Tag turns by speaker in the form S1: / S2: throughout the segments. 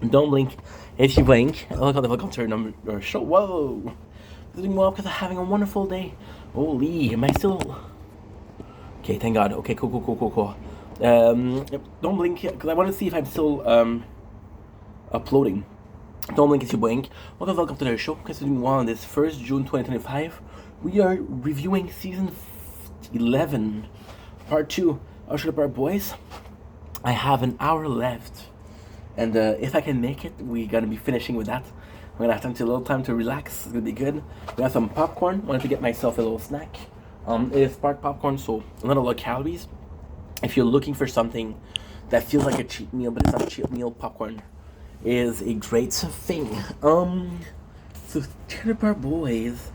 S1: Don't blink. If you blink, welcome to our show. Whoa! Doing well because I'm having a wonderful day. Holy, am I still? Okay, thank God. Okay, cool. Yep, don't blink because I want to see if I'm still uploading. Don't blink if you blink. Welcome to the show. Because doing well on this 1st June 2025. We are reviewing season 11, part 2 of Sugar Park Boys. I have an hour left. And if I can make it, we're gonna be finishing with that. I'm gonna have a little time to relax. It's gonna be good. We have some popcorn. Wanted to get myself a little snack. It's spark popcorn, so not a lot of calories. If you're looking for something that feels like a cheap meal, but it's not a cheap meal, popcorn is a great thing. So Trailer Park Boys,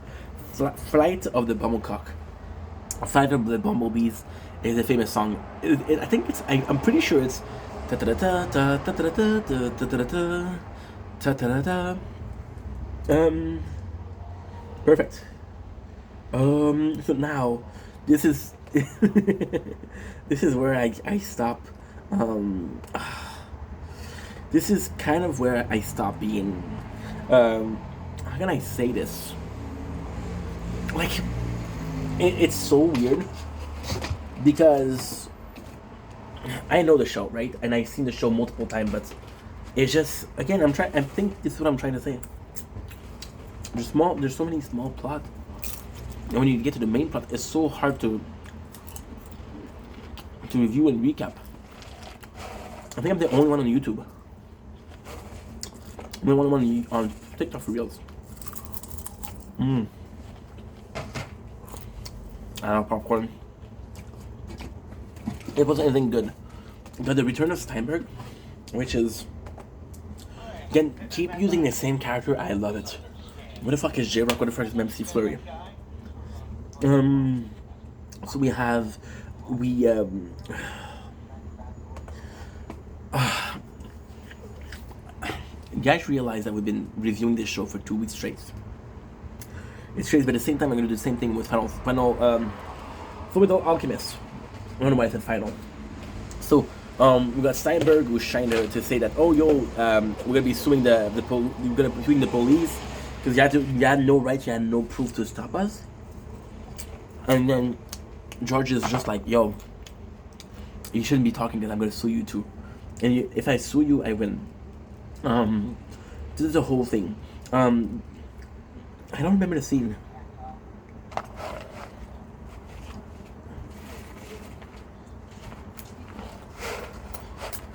S1: Flight of the Bumblecock, Flight of the Bumblebees is a famous song. I think it's. I'm pretty sure it's. Perfect. So now, this is this is where I stop. Um, this is kind of where I stop being. How can I say this? Like, it's so weird because I know the show, right? And I've seen the show multiple times, but it's just, again, I think this is what I'm trying to say. There's so many small plots. And when you get to the main plot, it's so hard to review and recap. I think I'm the only one on YouTube. I'm the only one on TikTok for reals. I don't know, popcorn. It wasn't anything good. But the Return of Steinberg, which is, again, keep using the same character. I love it. What the fuck is J-Rock? What the fuck is MC Flurry? So you guys realize that we've been reviewing this show for 2 weeks straight. It's crazy, but at the same time, I'm gonna do the same thing with Full Metal Alchemist. I don't know why I said final. So, we got Steinberg who's trying to say that, oh, yo, we're gonna be suing we're gonna be suing the police because you had no right, you had no proof to stop us. And then George is just like, yo, you shouldn't be talking because I'm gonna sue you too. And if I sue you, I win. This is the whole thing. I don't remember the scene.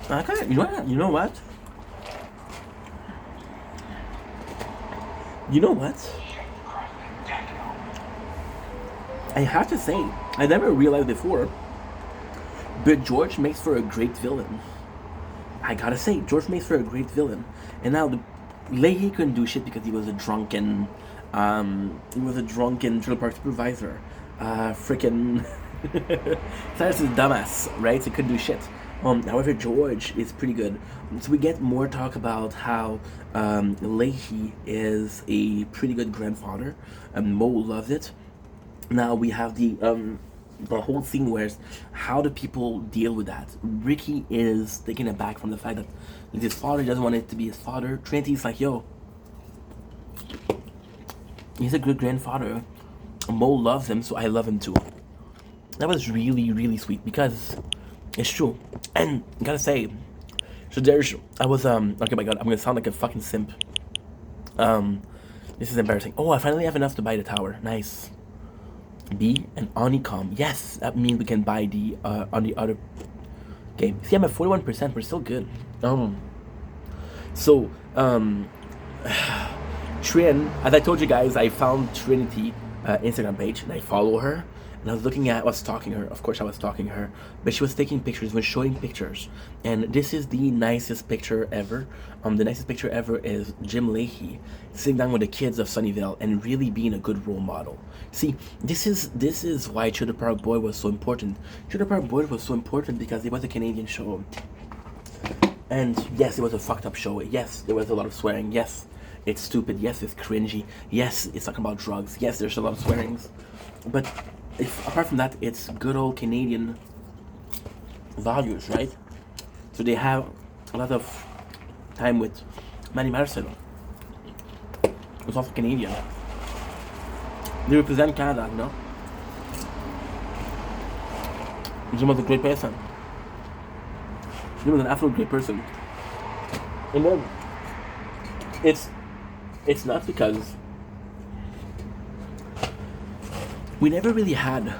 S1: Okay, you know what? You know what? I have to say, I never realized before, but George makes for a great villain. I gotta say, George makes for a great villain. And now Leahy couldn't do shit because he was a drunken Trailer Park supervisor. Freaking Cyrus is dumbass, right? So he couldn't do shit. However, George is pretty good. So we get more talk about how Leahy is a pretty good grandfather. Mo loves it. Now we have the whole scene where how do people deal with that? Ricky is taken aback from the fact that his father doesn't want it to be his father. Trinity's like, yo, he's a good grandfather. Mo loves him, so I love him too. That was really, really sweet because it's true. And I gotta say, so okay, my God, I'm gonna sound like a fucking simp. This is embarrassing. Oh, I finally have enough to buy the tower. Nice. B and Onicom. Yes, that means we can buy the on the other game. See, I'm at 41%. We're still good. So Trin, as I told you guys, I found Trinity Instagram page and I follow her. And I was stalking her. Of course, I was stalking her, but she was taking pictures, was showing pictures, and this is the nicest picture ever. The nicest picture ever is Jim Leahy sitting down with the kids of Sunnyvale and really being a good role model. See, this is why Trailer Park Boy was so important. Trailer Park Boy was so important because it was a Canadian show, and yes, it was a fucked up show. Yes, there was a lot of swearing. Yes, it's stupid. Yes, it's cringy. Yes, it's talking about drugs. Yes, there's a lot of swearings, but apart from that, it's good old Canadian values, right? So they have a lot of time with Manny Madison. Who's also Canadian. They represent Canada, you know? Jim was a great person. Jim was an absolute great person. And then it's not because we never really had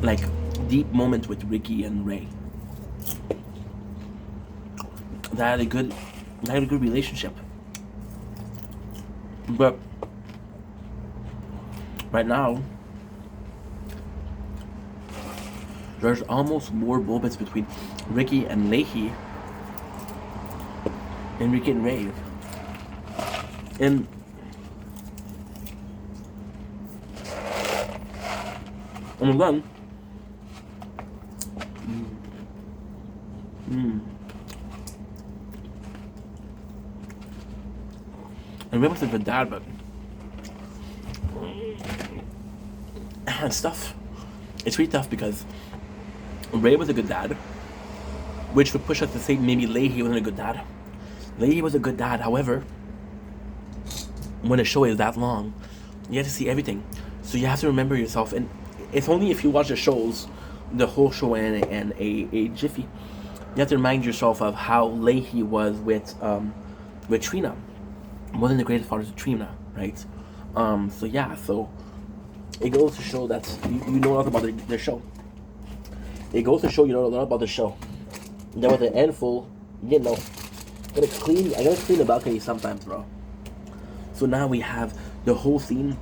S1: like deep moments with Ricky and Ray. They had a good relationship. But right now there's almost more moments between Ricky and Leahy and Ricky and Ray. And then and Ray was a good dad, but it's tough. It's really tough because Ray was a good dad, which would push us to say maybe Leahy wasn't a good dad. Leahy was a good dad, however, when a show is that long, you have to see everything. So you have to remember yourself, and it's only if you watch the shows, the whole show and a jiffy, you have to remind yourself of how Leahy was with Trina. Wasn't the greatest father to Trina, right? So it goes to show that you know a lot about the show. It goes to show you know a lot about the show. There was an handful, you know. I gotta clean the balcony sometimes, bro. So now we have the whole scene.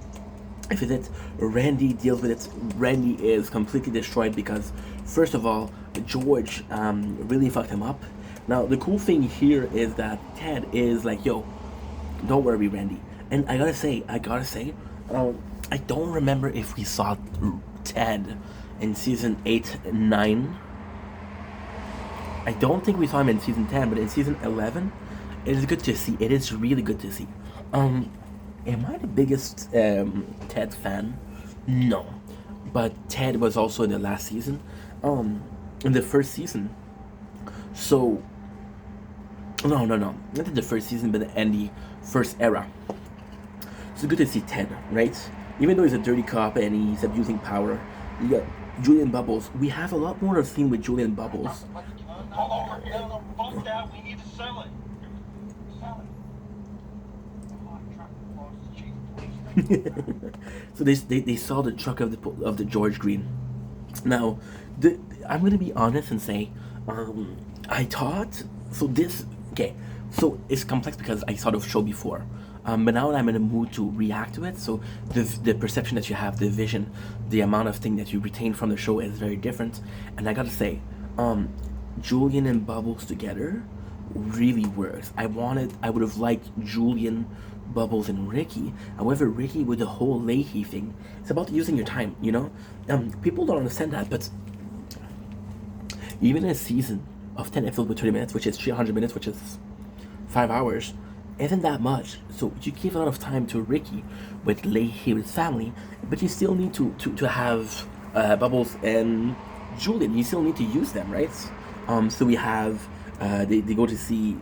S1: If it's Randy deals with it, Randy is completely destroyed because, first of all, George really fucked him up. Now, the cool thing here is that Ted is like, yo, don't worry, Randy. And I gotta say, I don't remember if we saw Ted in season 8 and 9. I don't think we saw him in season 10, but in season 11, it is good to see. It is really good to see. Am I the biggest Ted fan? No. But Ted was also in the last season. In the first season. So, no. Not in the first season, but in the first era. It's good to see Ted, right? Even though he's a dirty cop and he's abusing power, you got Julian Bubbles. We have a lot more of scene with Julian Bubbles.
S2: No, fuck that. We need to sell it. Sell it.
S1: So they saw the truck of the George Green. Now, I'm gonna be honest and say, I thought so. So it's complex because I saw the show before, but now I'm in a mood to react to it. So the perception that you have, the vision, the amount of thing that you retain from the show is very different. And I gotta say, Julian and Bubbles together really works. I would have liked Julian, Bubbles, and Ricky. However, Ricky with the whole Leahy thing, it's about using your time, you know? People don't understand that, but even a season of 10 episodes with 30 minutes, which is 300 minutes, which is 5 hours, isn't that much. So you give a lot of time to Ricky with Leahy, with family, but you still need to have Bubbles and Julian. You still need to use them, right? So we have they go to see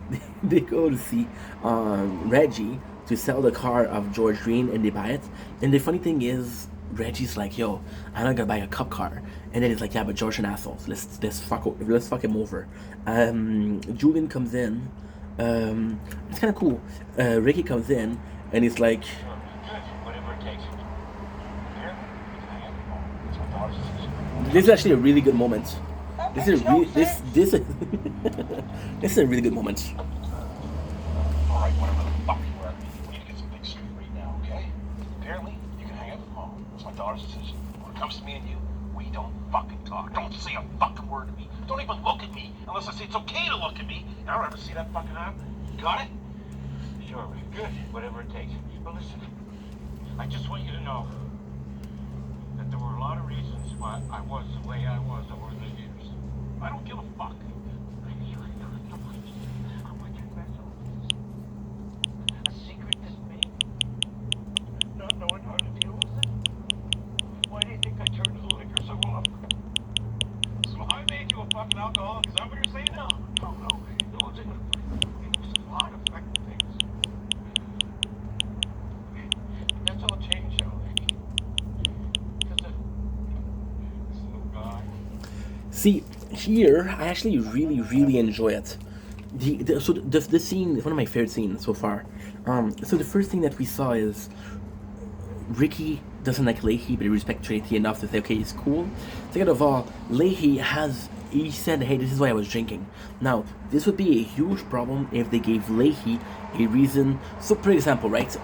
S1: Reggie to sell the car of George Green, and they buy it. And the funny thing is, Reggie's like, yo, I'm not gonna buy a cop car. And then he's like, yeah, but George an asshole. So let's fuck him over. Julian comes in. It's kind of cool. Ricky comes in and he's like, this is actually a really good moment. This is this is a really good moment.
S2: All right, whatever the fuck you are, we need to get some things straight right now, okay? Apparently, you can hang out with Mom. It's my daughter's decision. When it comes to me and you, we don't fucking talk. Don't say a fucking word to me. Don't even look at me unless I say it's okay to look at me. I don't ever see that fucking happen. Got it? Sure, good. Whatever it takes. But listen, I just want you to know that there were a lot of reasons why I was the way I was over the years. I don't give a fuck. A secret this big, not knowing how to deal with it. Why do you think I turned to the liquor so often? So I made you a fucking alcoholic. Is that what you're saying now? No. No one's in it.
S1: See, here I actually really enjoy it. The scene is one of my favorite scenes so far. So the first thing that we saw is Ricky doesn't like Leahy, but he respects Tracy enough to say, okay, he's cool. Second of all, he said, hey, this is why I was drinking. Now, this would be a huge problem if they gave Leahy a reason. So, for example, right?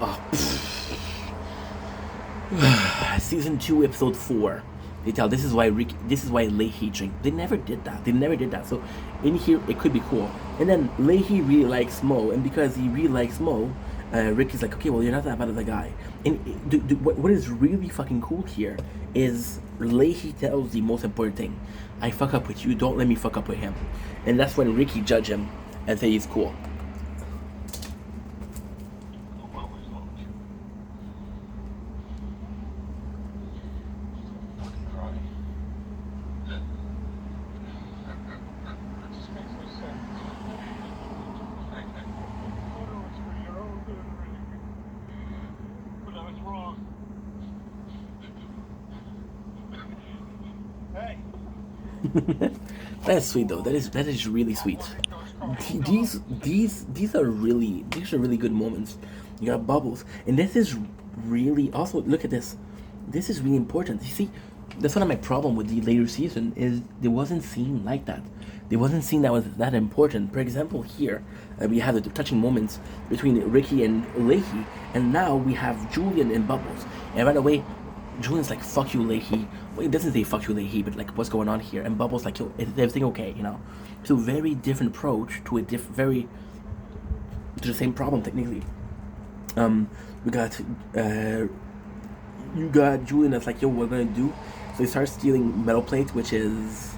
S1: Season 2, episode 4. They tell this is why Leahy drink. They never did that. So in here it could be cool. And then Leahy really likes Mo, and because he really likes Mo, Ricky's like, okay, well, you're not that bad of a guy. And what is really fucking cool here is Leahy tells the most important thing: I fuck up with you, don't let me fuck up with him. And that's when Ricky judge him and say he's cool. That's sweet though. That is really sweet. These are really good moments. You got Bubbles, and this is really also, look at this. This is really important. You see, that's one of my problem with the later season is there wasn't seen like that. There wasn't seen that was that important. For example, here we have the touching moments between Ricky and Leahy, and now we have Julian and Bubbles. And right away, Julian's like, fuck you, Leahy. Well, he doesn't say fuck you, Leahy, but like, what's going on here? And Bubbles like, yo, is everything okay, you know? So very different approach to a to the same problem technically. We got you got Julian that's like, yo, what are we gonna do? So he starts stealing metal plates, which is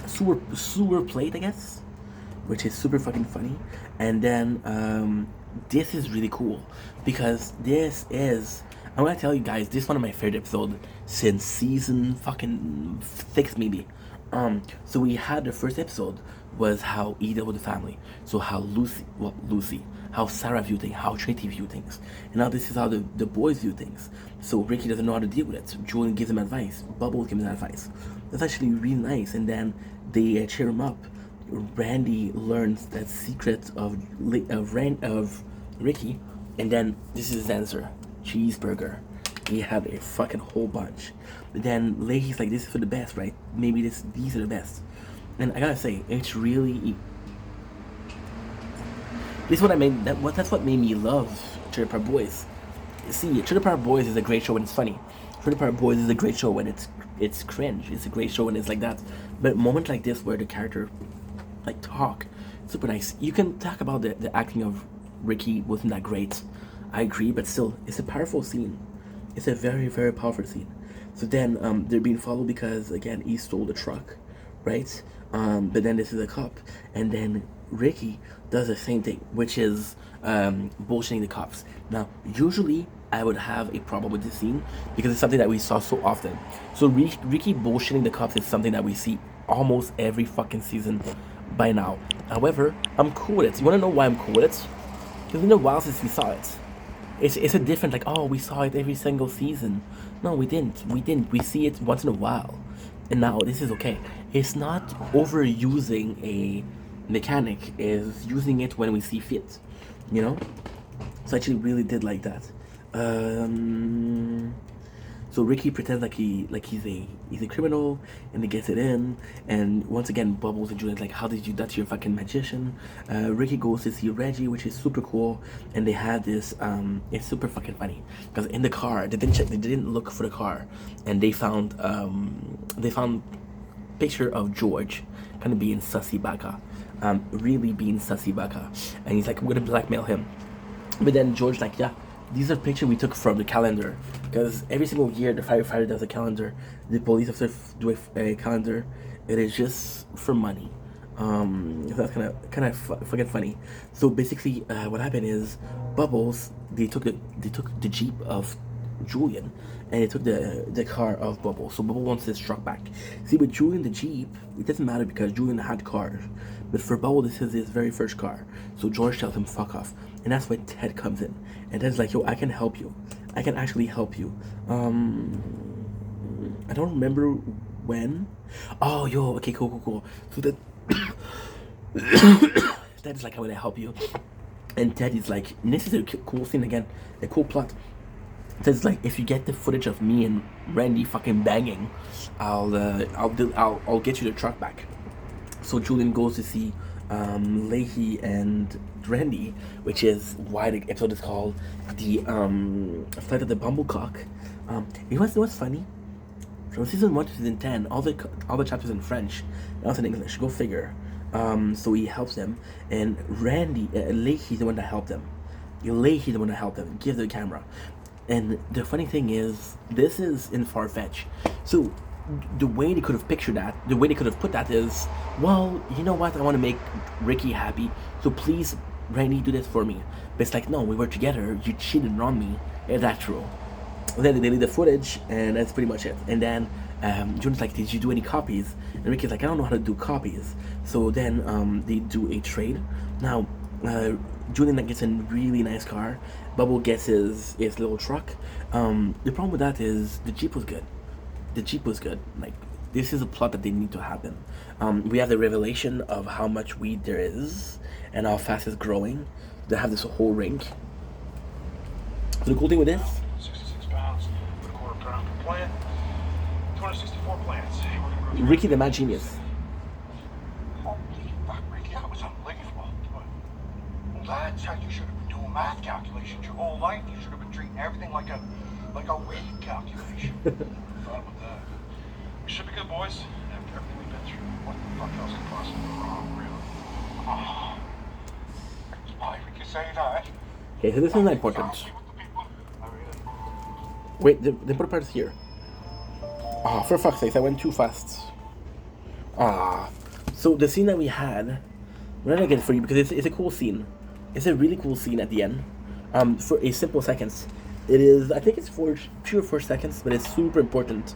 S1: sewer plate, I guess, which is super fucking funny. And then this is really cool because I'm gonna tell you guys, this is one of my favorite episodes since season fucking 6 maybe. So we had the first episode was how he dealt with the family. So how Lucy, how Sarah view things, how Tracy view things. And now this is how the boys view things. So Ricky doesn't know how to deal with it. Julian gives him advice. Bubbles gives him advice. That's actually really nice. And then they cheer him up. Randy learns that secret of Ricky, and then this is his answer: cheeseburger. He had a fucking whole bunch. But then Leahy's like, this is for the best, right? Maybe these are the best. And I gotta say, it's really, this is what I mean. That's what made me love Trailer Park Boys. See, Trailer Park Boys is a great show when it's funny. Trailer Park Boys is a great show when it's cringe. It's a great show when it's like that. But moments like this where the character like talk, super nice. You can talk about the acting of Ricky wasn't that great. I agree, but still, it's a powerful scene. It's a very, very powerful scene. So then they're being followed because, again, he stole the truck, right? But then this is a cop. And then Ricky does the same thing, which is bullshitting the cops. Now, usually, I would have a problem with this scene because it's something that we saw so often. So Ricky bullshitting the cops is something that we see almost every fucking season by now. However, I'm cool with it. You want to know why I'm cool with it? Because it's been a while since we saw it. It's a different, like, oh, we saw it every single season. No, we didn't. We see it once in a while. And now this is okay. It's not overusing a mechanic. It's using it when we see fit. You know? So I actually really did like that. So Ricky pretends like he's a criminal, and he gets it in. And once again, Bubbles and Julian's like, how did you? That's your fucking magician. Ricky goes to see Reggie, which is super cool. And they have this. It's super fucking funny because in the car they didn't look for the car, and they found picture of George kind of being sussy baka, really being sussy baka, and he's like, I'm gonna blackmail him. But then George like, yeah, these are pictures we took from the calendar, because every single year the firefighter does a calendar, the police officer do a calendar. It is just for money. So that's kind of fucking funny. So basically, what happened is Bubbles they took the Jeep of Julian, and they took the car of Bubbles. So Bubbles wants his truck back. See, with Julian the Jeep, it doesn't matter because Julian had cars, but for Bubbles this is his very first car. So George tells him fuck off, and that's when Ted comes in, and Ted's like, yo, I can help you. I can actually help you. I don't remember When? Oh, yo, okay, cool. So that that is like, I'm gonna help you. And Ted is like, this is a cool thing again, a cool plot. Ted's like, if you get the footage of me and Randy fucking banging, I'll get you the truck back. So Julian goes to see Leahy and Randy, which is why the episode is called the Flight of the Bumblecock. You know what's funny? From season 1 to season 10, all the chapters in French, not in English. Go figure. So he helps them, and Randy, Leahy's the one that helped them. Leahy's the one that helped them. Give the camera. And the funny thing is, this is in Farfetch. So the way they could have pictured that, the way they could have put that is, well, you know what? I want to make Ricky happy, so please, Randy, do this for me. But it's like, no, we were together. You cheated on me. Is that true? And then they delete the footage, and that's pretty much it. And then Julian's like, did you do any copies? And Ricky's like, I don't know how to do copies. So then they do a trade. Now, Julian gets a really nice car. Bubble gets his little truck. The problem with that is the Jeep was good. The Jeep was good. Like, this is a plot that they need to happen. We have the revelation of how much weed there is and how fast it's growing. They have this whole rink. So the cool thing with this,
S2: 66 pounds, a quarter pound per plant, 264 plants.
S1: Ricky the Mad Genius.
S2: Holy fuck, Ricky, that was unbelievable. Well, that's how you should have been doing math calculations your whole life. You should have been treating everything like a weed calculation. Thought about that. We should be good, boys. After everything we've been through, what the fuck else could possibly go wrong, really? Oh. Why would you say that?
S1: Okay, so this is not important. Wait, the important part is here. Ah, for fuck's sake, I went too fast. So the scene that we had, we're not gonna get it for you because it's a cool scene. It's a really cool scene at the end. For a simple seconds. It is, I think it's for 2 or 4 seconds, but it's super important.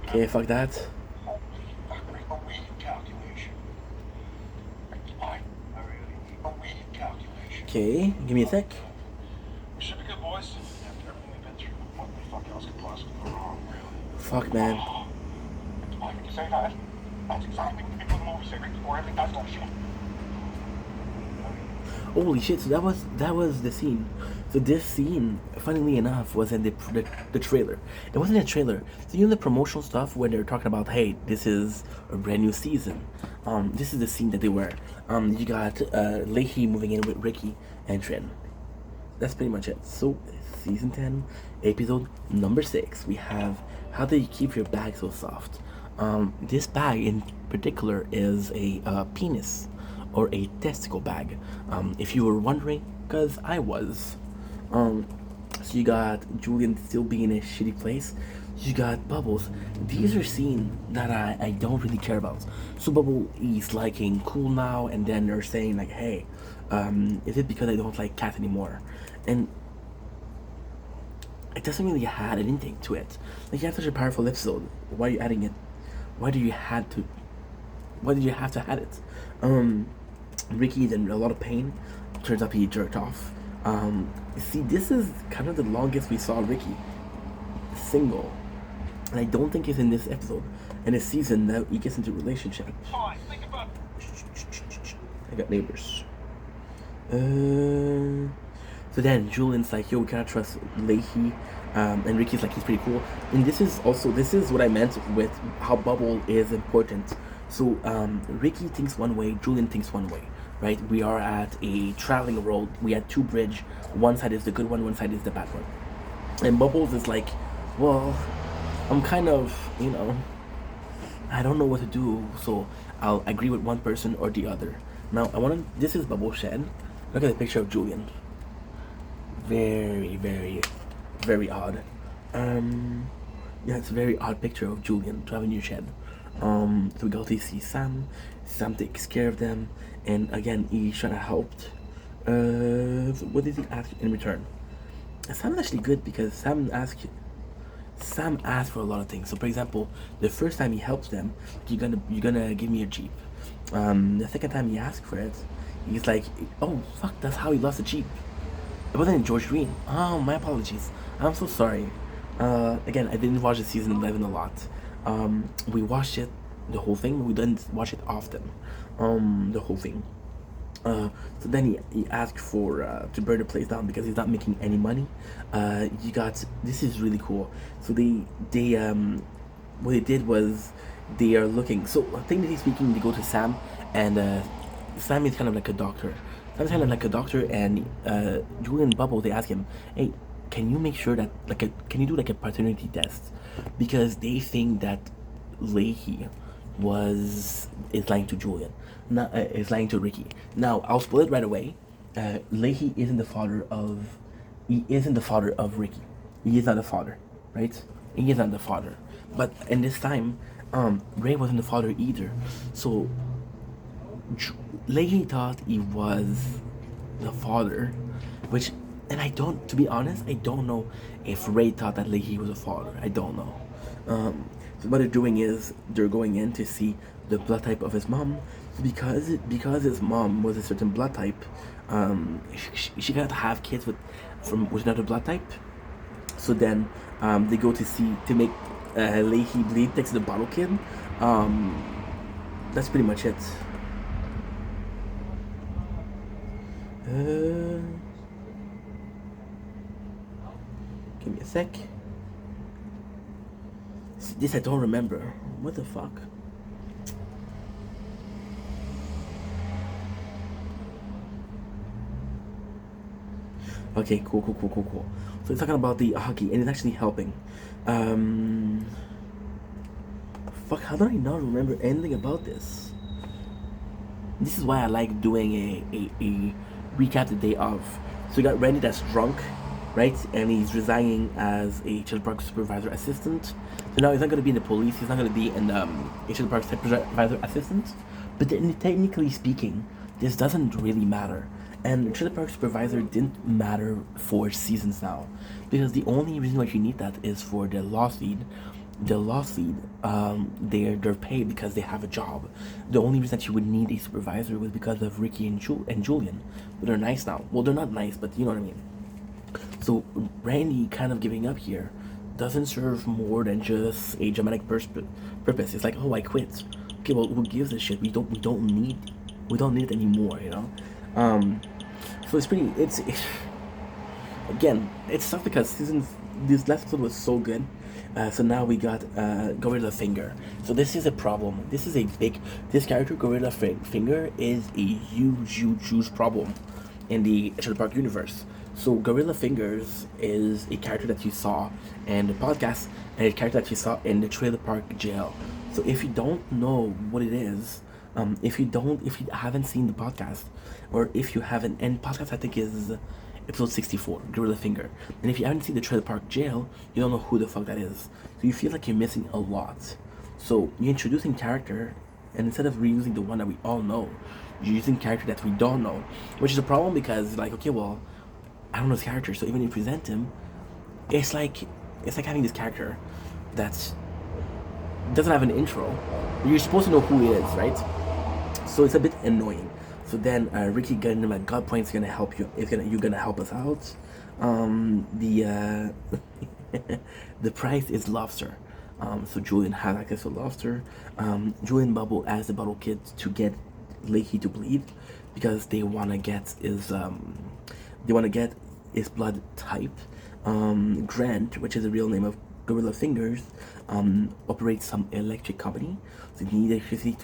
S1: Okay, fuck that. Okay, give me a sec.
S2: We should be good, boys. After everything we've been through, what the fuck else could possibly go wrong, really?
S1: Fuck, man.
S2: Why would you say that? That's exactly what people in the movie say right before everything does that shit.
S1: Holy shit! So that was the scene. So this scene, funnily enough, was in the trailer. It wasn't a trailer. So you know the promotional stuff when they're talking about, hey, this is a brand new season. This is the scene that they were. You got Leahy moving in with Ricky and Trin. That's pretty much it. So season 10, episode number 6. We have how do you keep your bag so soft? This bag in particular is a penis or a testicle bag. If you were wondering, because I was. So you got Julian still being in a shitty place. You got Bubbles. These are scenes that I don't really care about. So Bubble is liking Cool now, and then they're saying like, hey, is it because I don't like Cat anymore? And it doesn't really add anything to it. Like, you have such a powerful episode. Why are you adding it? Why did you have to add it? Ricky is in a lot of pain. Turns out he jerked off. See, this is kind of the longest we saw Ricky single, and I don't think it's in this episode. In this season, that he gets into a relationship.
S2: Fine, think about
S1: I got neighbors. So then Julian's like, yo, we cannot trust Leahy. And Ricky's like, he's pretty cool. And this is what I meant with how Bubble is important. So Ricky thinks one way, Julian thinks one way, right? We are at a traveling road. We had 2 bridges. One side is the good one side is the bad one. And Bubbles is like, well, I'm kind of, I don't know what to do, so I'll agree with one person or the other. Now, this is Bubble Shed. Look at the picture of Julian. Very, very, very odd. Yeah, it's a very odd picture of Julian driving your shed. So we go to see Sam. Sam takes care of them, and again, he should have helped. So what did he ask in return? Sam's actually good because Sam asked for a lot of things. So, for example, the first time he helps them, you're gonna give me a Jeep. The second time he asks for it, he's like, oh fuck, that's how he lost the Jeep. It wasn't George Green. Oh, my apologies. I'm so sorry. Again, I didn't watch the season 11 a lot. We watched it, the whole thing, but we didn't watch it often. The whole thing. So then he asked for to burn the place down because he's not making any money. You got, this is really cool. So they what they did was they are looking. So technically speaking, they go to Sam, and Sam is kind of like a doctor. Sam's kind of like a doctor, and Julian and Bubble, they ask him, hey, can you make sure that can you do like a paternity test, because they think that Leahy is lying to Julian, not is lying to Ricky. Now I'll spoil it right away. Leahy isn't the father of Ricky. He is not the father, right? He is not the father. But in this time, Ray wasn't the father either. So Leahy thought he was the father, which, and I don't, to be honest, I don't know if Ray thought that Leahy was a father. I don't know. So what they're doing is they're going in to see the blood type of his mom, because his mom was a certain blood type. She got to have kids with another blood type. So then they go to make Leahy bleed next to the bottle kid. That's pretty much it. Give me a sec. This I don't remember. What the fuck? Okay, cool. So it's talking about the hockey, and it's actually helping. Fuck, how do I not remember anything about this? This is why I like doing a recap the day of. So you got Randy that's drunk, right? And he's resigning as a Children's Park supervisor assistant. So now he's not going to be in the police. He's not going to be in a Children's Park supervisor assistant. But then, technically speaking, this doesn't really matter. And Children's Park supervisor didn't matter for seasons now, because the only reason why you need that is for the lost lead. The lost lead, they're paid because they have a job. The only reason that you would need a supervisor was because of Ricky and Julian. But they're nice now. Well, they're not nice, but you know what I mean. So Randy kind of giving up here doesn't serve more than just a dramatic purpose. It's like, oh, I quit. Okay, well, who gives a shit? We don't need it anymore, you know. So it's again, it's tough because this last episode was so good. So now we got Gorilla Finger. So this is a problem. This character, Gorilla Finger, is a huge problem in the Children's Park universe. So Gorilla Fingers is a character that you saw in the podcast, and a character that you saw in the Trailer Park Jail. So if you don't know what it is, if you haven't seen the podcast, or if you haven't, and podcast I think is episode 64, Gorilla Finger. And if you haven't seen the Trailer Park Jail, you don't know who the fuck that is. So you feel like you're missing a lot. So you're introducing character, and instead of reusing the one that we all know, you're using character that we don't know, which is a problem because, like, okay, well, I don't know this character, so even if you present him, it's like having this character that doesn't have an intro. You're supposed to know who he is, right? So it's a bit annoying. So then Ricky getting him at gunpoint is gonna help you. You're gonna help us out. The the price is lobster. So Julian has access to lobster. Julian Bubble asked the Bottle Kid to get Leahy to bleed because they wanna get his blood type. Grant, which is the real name of Gorilla Fingers, operates some electric company. So you need electricity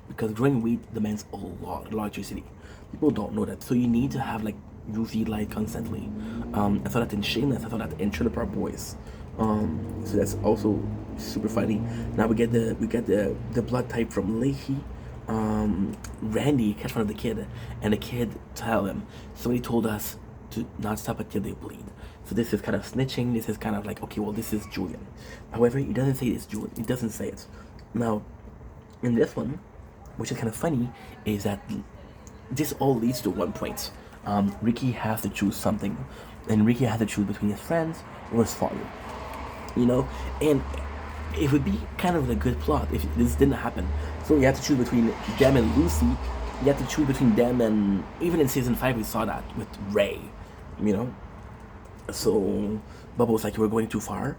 S1: because growing wheat demands a lot of electricity. People don't know that. So you need to have like UV light constantly. I saw that in Shameless. I saw that in Trailer Park Boys. So that's also super funny. Now we get the blood type from Leahy. Randy catch one of the kid, and the kid tell him, somebody told us to not stop until they bleed. So this is kind of snitching. This is kind of like, okay, well, this is Julian. However, he doesn't say it's Julian. He doesn't say it. Now, in this one, which is kind of funny, is that this all leads to one point. Ricky has to choose something, and Ricky has to choose between his friends or his father. You know, and it would be kind of a good plot if this didn't happen. So you have to choose between them and Lucy, You have to choose between them, and even in season 5 we saw that with Ray, you know. So Bubbles like, we're going too far,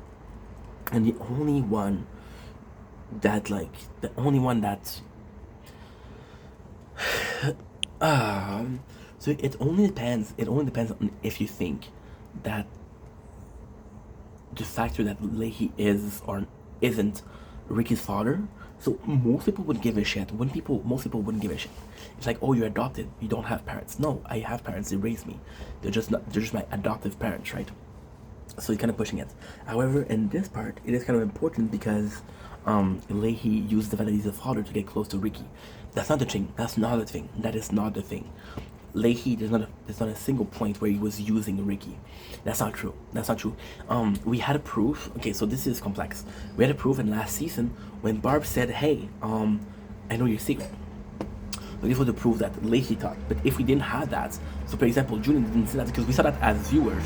S1: and the only one that so it only depends on if you think that the factor that Leahy is or isn't Ricky's father. So most people would give a shit. Most people wouldn't give a shit. It's like, oh, you're adopted. You don't have parents. No, I have parents. They raised me. They're just my adoptive parents, right? So he's kind of pushing it. However, in this part, it is kind of important because Leahy used the fact that he's a father to get close to Ricky. That's not the thing. That's not the thing. That is not the thing. Leahy, there's not a single point where he was using Ricky. That's not true. That's not true. We had a proof. Okay, so this is complex. We had a proof in last season when Barb said, "Hey, I know your secret." But this was the proof that Leahy thought. But if we didn't have that, so for example, Julian didn't see that because we saw that as viewers.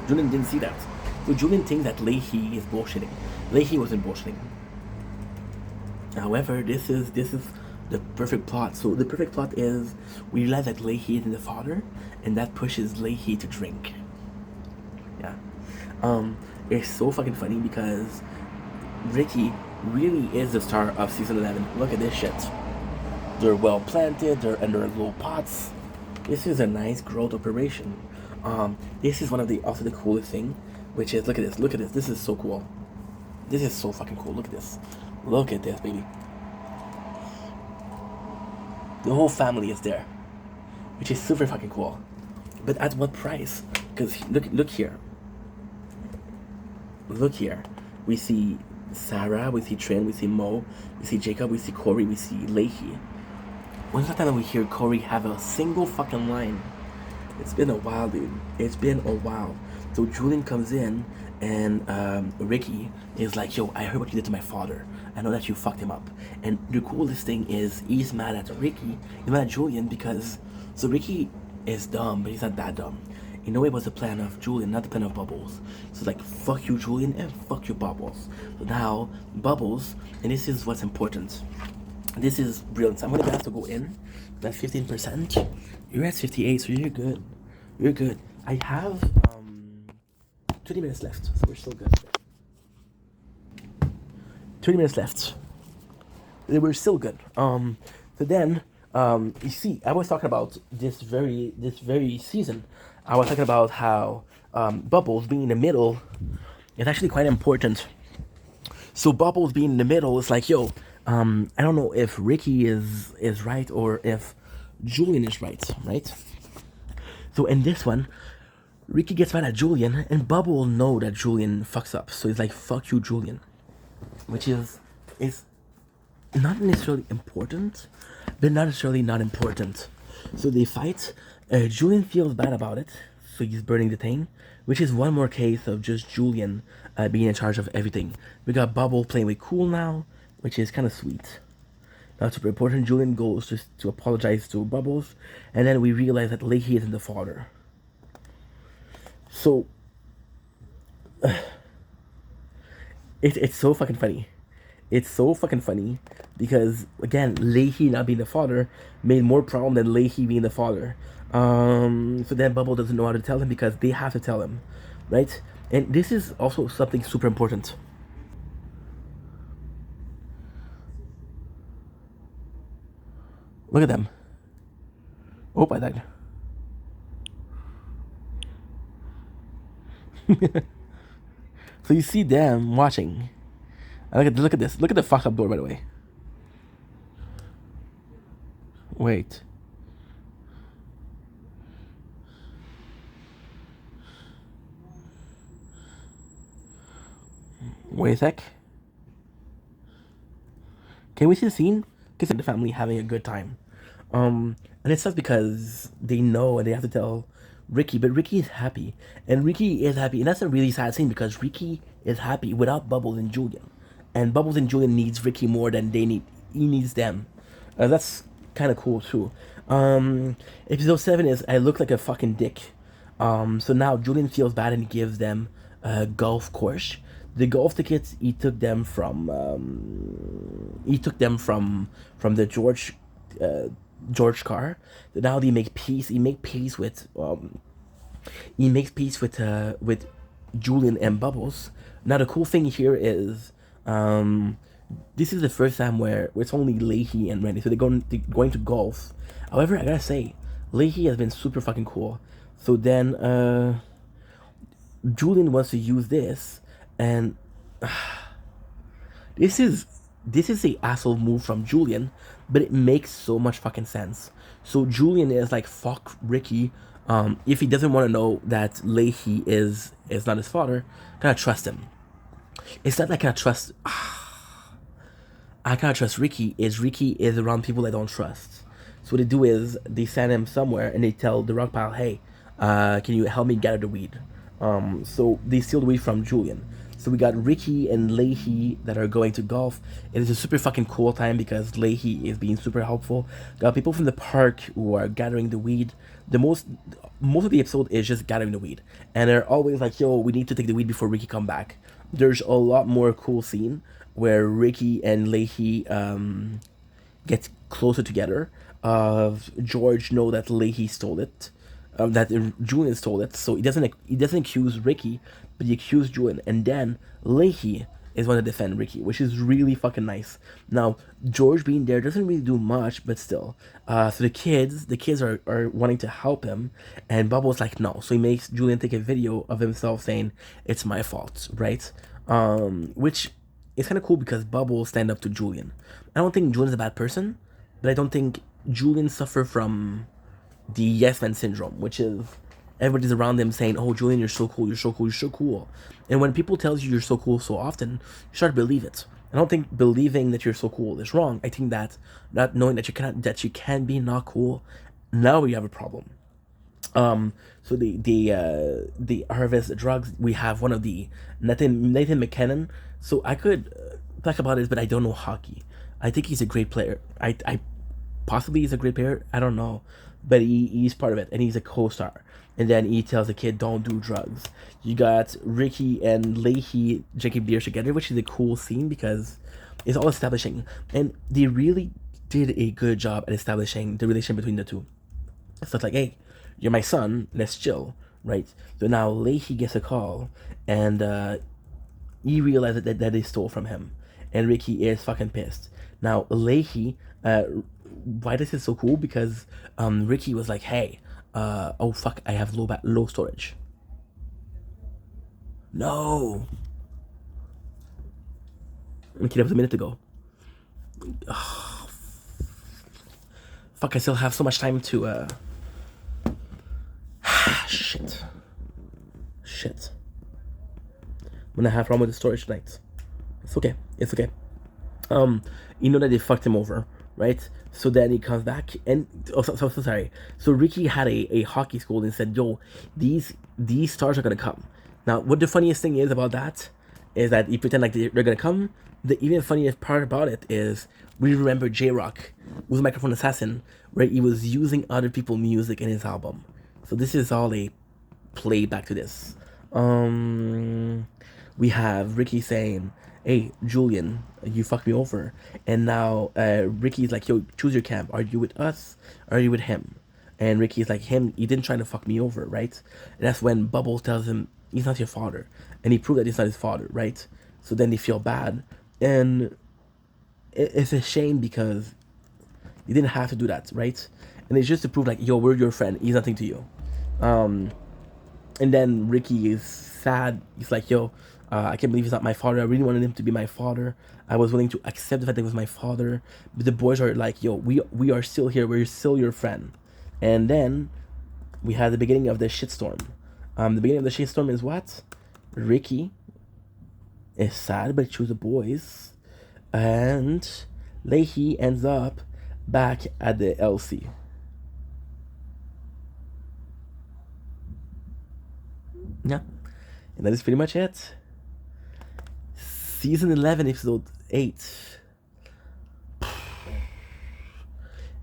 S1: Julian didn't see that. So Julian thinks that Leahy is bullshitting. Leahy wasn't bullshitting. However, this is the perfect plot. So the perfect plot is we realize that Leahy isn't the father, and that pushes Leahy to drink. Yeah. It's so fucking funny because Ricky really is the star of season 11. Look at this shit. They're well planted, they're under little pots. This is a nice growth operation. This is one of the also the coolest thing, which is look at this. This is so cool. This is so fucking cool. Look at this. Look at this, baby. The whole family is there, which is super fucking cool. But at what price? Because look here. Look here. We see Sarah, we see Trin, we see Mo, we see Jacob, we see Corey, we see Leahy. When's the time that we hear Corey have a single fucking line? It's been a while, dude. It's been a while. So Julian comes in and Ricky is like, yo, I heard what you did to my father. I know that you fucked him up. And the coolest thing is he's mad at Ricky. He's mad at Julian because, so Ricky is dumb, but he's not that dumb. In a way, it was the plan of Julian, not the plan of Bubbles. So it's like, fuck you, Julian, and fuck you, Bubbles. So now, Bubbles, and this is what's important. This is brilliant. So I'm gonna have to go in. That's 15%. You're at 58, so you're good. You're good. I have 20 minutes left, so we're still good. 20 minutes left. We're still good. So then, you see, I was talking about this very season. I was talking about how Bubbles being in the middle is actually quite important. So Bubbles being in the middle is like, yo, I don't know if Ricky is right or if Julian is right? So in this one, Ricky gets mad at Julian, and Bubble will know that Julian fucks up. So he's like, fuck you, Julian. Which is not necessarily important, but not necessarily not important. So they fight. Julian feels bad about it, so he's burning the thing, which is one more case of just Julian being in charge of everything. We got Bubble playing with Cool now, which is kind of sweet. Not super important. Julian goes just to apologize to Bubbles, and then we realize that Leahy isn't the father. So it's so fucking funny. It's so fucking funny because again, Leahy not being the father made more problem than Leahy being the father. So then Bubble doesn't know how to tell him because they have to tell him, right? And this is also something super important. Look at them. Oh, I died. So you see them watching. Look at this. Look at the fuck up door, by the way. Wait. Wait a sec. Can we see the scene? Kids and the family having a good time. And it's not because they know and they have to tell Ricky, but Ricky is happy. And Ricky is happy. And that's a really sad scene because Ricky is happy without Bubbles and Julian. And Bubbles and Julian needs Ricky more than he needs them. That's kind of cool too. Episode 7 is I look like a fucking dick. So now Julian feels bad and he gives them a golf course. The golf tickets he took them from the George George Carr. Now they make peace. He makes peace with Julian and Bubbles. Now the cool thing here is, this is the first time where it's only Leahy and Randy, so they're going to golf. However, I gotta say, Leahy has been super fucking cool. So then Julian wants to use this, and this is a asshole move from Julian, but it makes so much fucking sense. So Julian is like, fuck Ricky. If he doesn't want to know that Leahy is not his father, can I trust him? It's not like I trust. I can't trust Ricky. Ricky is around people I don't trust. So what they do is they send him somewhere and they tell the rock pile, hey, can you help me gather the weed? So they steal the weed from Julian. So we got Ricky and Leahy that are going to golf. It is a super fucking cool time because Leahy is being super helpful. Got people from the park who are gathering the weed. Most of the episode is just gathering the weed, and they're always like, "Yo, we need to take the weed before Ricky come back." There's a lot more cool scene where Ricky and Leahy get closer together. George know that Leahy stole it. That Julian stole it, so he doesn't accuse Ricky, but he accused Julian, and then Leahy is going to defend Ricky, which is really fucking nice. Now George being there doesn't really do much, but still. So the kids are wanting to help him, and Bubbles like no, so he makes Julian take a video of himself saying it's my fault, right? Which is kind of cool because Bubbles stand up to Julian. I don't think Julian's a bad person, but I don't think Julian suffer from the yes man syndrome, which is everybody's around them saying, "Oh, Julian, you're so cool, you're so cool, you're so cool." And when people tell you you're so cool so often, you start to believe it. I don't think believing that you're so cool is wrong. I think that not knowing that you can be not cool, now you have a problem. So the harvest drugs. We have one of the Nathan McKinnon. So I could talk about this, but I don't know hockey. I think he's a great player. I possibly he's a great player. I don't know, but he's part of it, and he's a co-star. And then he tells the kid, "Don't do drugs." You got Ricky and Leahy drinking beers together, which is a cool scene because it's all establishing, and they really did a good job at establishing the relation between the two. So it's like, hey, you're my son, let's chill, right? So now Leahy gets a call, and he realizes that they stole from him, and Ricky is fucking pissed. Now Leahy, why this is so cool? Because Ricky was like, hey, oh fuck, I have low storage. No. Okay, that was a minute ago. Oh, fuck, I still have so much time to shit. I'm gonna have problem with the storage tonight. It's okay. You know that they fucked him over, right? So then he comes back and so sorry. So Ricky had a hockey school and said, "Yo, these stars are gonna come." Now, what the funniest thing is about that is that you pretend like they're gonna come. The even funniest part about it is we remember J-Rock with a Microphone Assassin, where he was using other people's music in his album. So this is all a play back to this. We have Ricky saying, "Hey, Julian, you fucked me over." And now Ricky's like, "Yo, choose your camp. Are you with us or are you with him?" And Ricky's like, he didn't try to fuck me over, right? And that's when Bubbles tells him he's not your father. And he proved that he's not his father, right? So then they feel bad. And it's a shame because you didn't have to do that, right? And it's just to prove like, yo, we're your friend. He's nothing to you. And then Ricky is sad. He's like, yo, I can't believe he's not my father. I really wanted him to be my father. I was willing to accept the fact that he was my father. But the boys are like, yo, we are still here. We're still your friend. And then we had the beginning of the shitstorm. The beginning of the shitstorm is what? Ricky is sad, but he chooses the boys. And Leahy ends up back at the LC. Yeah. And that is pretty much it. Season 11, episode 8.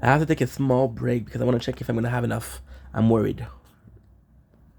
S1: I have to take a small break because I want to check if I'm going to have enough. I'm worried.